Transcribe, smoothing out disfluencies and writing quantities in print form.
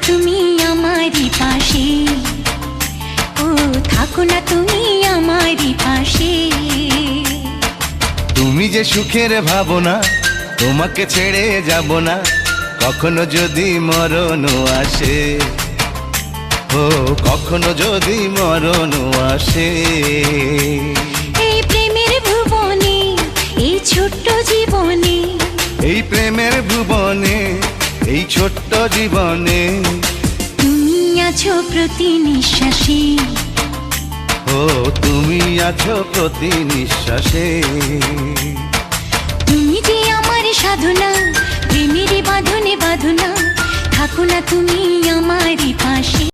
তুমি আমারই পাশে, ও থাকো না তুমি আমারই পাশে। তুমি যে সুখের ভাবনা, তোমাকে ছেড়ে যাব না কখনো যদি মরণ আসে, ও কখনো যদি মরণ আসে। এই প্রেমের ভুবনে, এই ছোট্ট জীবনে, এই প্রেমের ভুবনে, এই ছোট্ট জীবনে তুমি আছো প্রতি নিঃশ্বাসে, ও তুমি আছো প্রতি নিঃশ্বাসে। তুমি যে আমার সাধনা, প্রেমের বাঁধনে বাঁধনা, থাকো না তুমি আমারই পাশে।